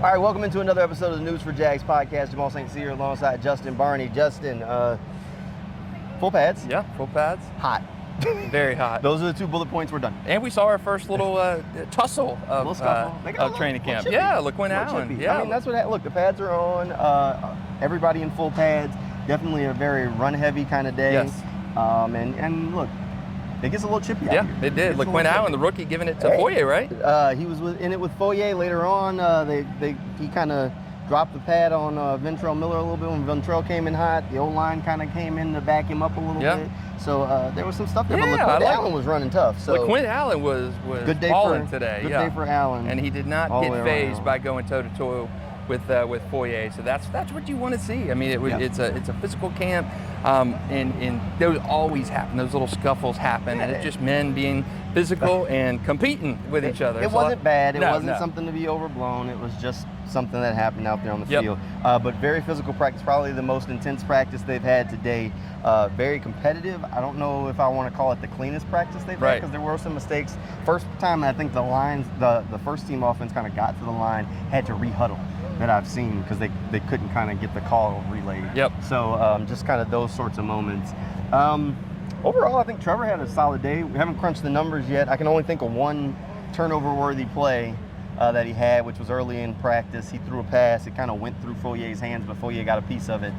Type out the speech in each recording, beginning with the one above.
All right, welcome into another episode of the News4JAGs podcast. Jamal St here alongside Justin Barney. Justin, full pads? Yeah, full pads. Hot. Very hot. Those are the 2 bullet points. We're done. And we saw our first little tussle of training camp. Yeah, LaQuinn Allen. Yeah, I mean, that's what. Look, the pads are on. Everybody in full pads. Definitely a very run-heavy kind of day. Yes. And look, it gets a little chippy out here. Yeah, it did. LaQuinn Allen, the rookie, giving it to Foye, right? He was in it with Foye later on. He kind of dropped the pad on Ventrell Miller a little bit when Ventrell came in hot. The O-line kind of came in to back him up a little bit. So there was some stuff there, but LaQuinn Allen was running tough. So LaQuinn Allen was good day balling today. Good day for Allen. And he did not get phased by going toe-to-toe with Foye. So that's what you want to see. I mean, it's a physical camp, and those always happen. Those little scuffles happen, and it's just men being physical and competing with each other. It wasn't bad. It wasn't something to be overblown. It was just something that happened out there on the field. But very physical practice, probably the most intense practice they've had today. Very competitive. I don't know if I want to call it the cleanest practice they've had, because there were some mistakes. First time I think the first team offense kind of got to the line, had to re-huddle that I've seen because they couldn't kind of get the call relayed. So just kind of those sorts of moments. Overall, I think Trevor had a solid day. We haven't crunched the numbers yet. I can only think of one turnover-worthy play that he had, which was early in practice. He threw a pass. It kind of went through Foye's hands, but Foye got a piece of it.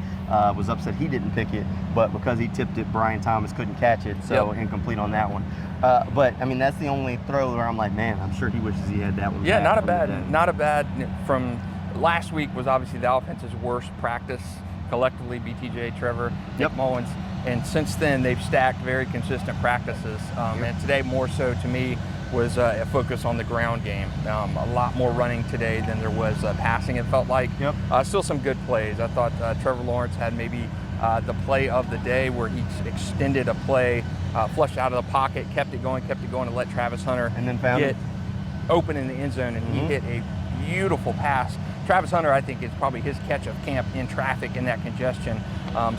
Was upset he didn't pick it, but because he tipped it, Brian Thomas couldn't catch it, so incomplete on that one. But I mean, that's the only throw where I'm like, man, I'm sure he wishes he had that one. Yeah, not a bad from last week was obviously the offense's worst practice collectively. BTJ, Trevor, Nick Mullins. And since then, they've stacked very consistent practices. And today, more so to me, was a focus on the ground game. A lot more running today than there was passing, it felt like. Still some good plays. I thought Trevor Lawrence had maybe the play of the day where he extended a play, flushed out of the pocket, kept it going, and let Travis Hunter and then found get open in the end zone, and he hit a beautiful pass. Travis Hunter, I think, is probably his catch of camp in traffic in that congestion.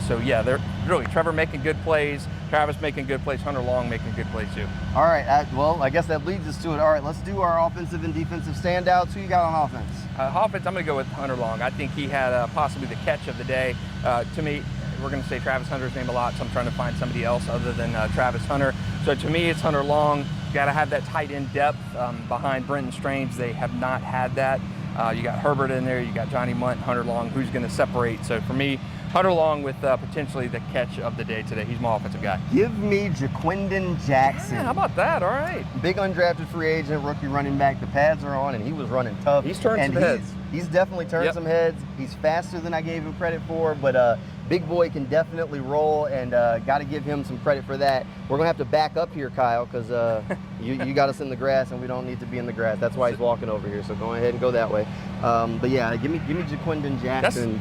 So yeah, they're really Trevor making good plays, Travis making good plays, Hunter Long making good plays too. All right, well, I guess that leads us to it. All right, let's do our offensive and defensive standouts. Who you got on offense? Offense, I'm going to go with Hunter Long. I think he had possibly the catch of the day. To me, we're going to say Travis Hunter's name a lot, so I'm trying to find somebody else other than Travis Hunter. So to me, it's Hunter Long. You got to have that tight end depth behind Brenton Strange. They have not had that. You got Herbert in there, you got Johnny Munt, Hunter Long, who's going to separate. So for me, Hunter Long with potentially the catch of the day today. He's my offensive guy. Give me Jaquindon Jackson. Yeah, how about that? All right. Big undrafted free agent, rookie running back. The pads are on, and he was running tough. He's turned some heads. He's definitely turned some heads. He's faster than I gave him credit for, but big boy can definitely roll, and got to give him some credit for that. We're going to have to back up here, Kyle, because you got us in the grass, and we don't need to be in the grass. That's why he's walking over here, so go ahead and go that way. But yeah, give me Jaquindon Jackson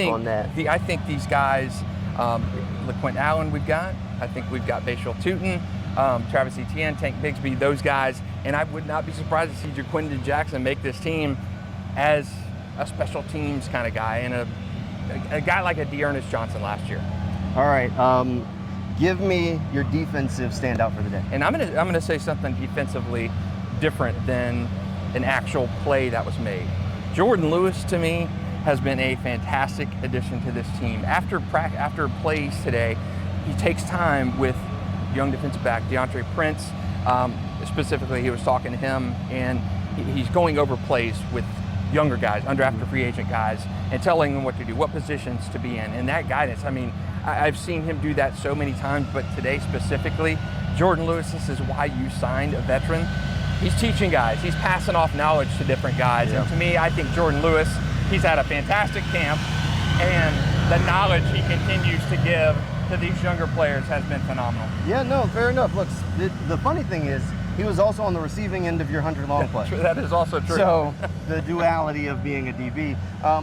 on that. I think these guys, LaQuinn Allen we've got. I think we've got Bashal Tootin, Travis Etienne, Tank Bigsby, those guys. And I would not be surprised to see Jaquindon Jackson make this team as a special teams kind of guy and a guy like a Dearness Johnson last year. All right, give me your defensive standout for the day. And I'm gonna say something defensively different than an actual play that was made. Jordan Lewis, to me, has been a fantastic addition to this team. After plays today, he takes time with young defensive back DeAndre Prince. Specifically, he was talking to him, and he's going over plays with younger guys, undrafted free agent guys, and telling them what to do, what positions to be in, and that guidance. I mean, I've seen him do that so many times, but today specifically, Jordan Lewis, this is why you signed a veteran. He's teaching guys, he's passing off knowledge to different guys, and to me, I think Jordan Lewis, he's had a fantastic camp, and the knowledge he continues to give to these younger players has been phenomenal. Yeah, no, fair enough. Look, the funny thing is, he was also on the receiving end of your Hunter Long play. That is also true. So the duality of being a DB.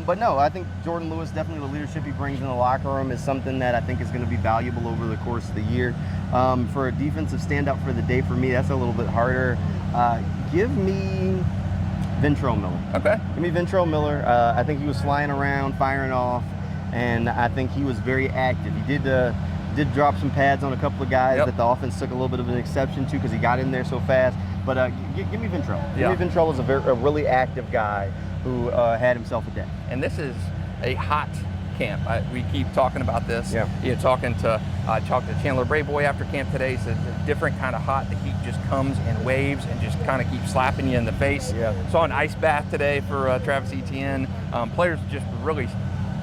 But no, I think Jordan Lewis, definitely the leadership he brings in the locker room is something that I think is going to be valuable over the course of the year. For a defensive standout for the day, for me, that's a little bit harder. Give me Ventrell Miller. Okay. Give me Ventrell Miller. I think he was flying around, firing off, and I think he was very active. He did drop some pads on a couple of guys that the offense took a little bit of an exception to because he got in there so fast. But give me Ventrell. Give me Ventrell as a really active guy who had himself a day. And this is a hot camp. We keep talking about this. Yeah. Talked to Chandler Brayboy after camp today. He said it's a different kind of hot. The heat just comes in waves and just kind of keeps slapping you in the face. Yeah. Saw an ice bath today for Travis Etienne. Players just really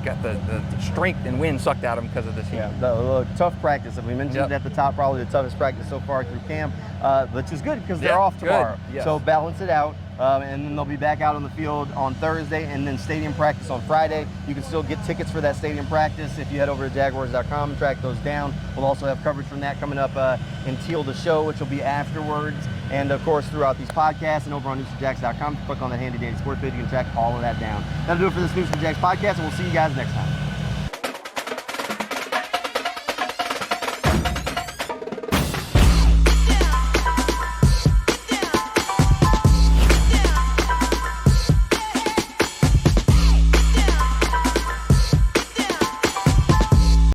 got the strength and wind sucked out of them because of this heat. Yeah, the tough practice. As we mentioned Yep. at the top, probably the toughest practice so far through camp, which is good because they're Yeah, off tomorrow. good. Yes. So balance it out. And then they'll be back out on the field on Thursday, and then stadium practice on Friday. You can still get tickets for that stadium practice if you head over to Jaguars.com and track those down. We'll also have coverage from that coming up in Teal the Show, which will be afterwards. And of course, throughout these podcasts and over on News4JAGs.com, click on that handy dandy sports page, you can track all of that down. That'll do it for this News4JAGs podcast, and we'll see you guys next time.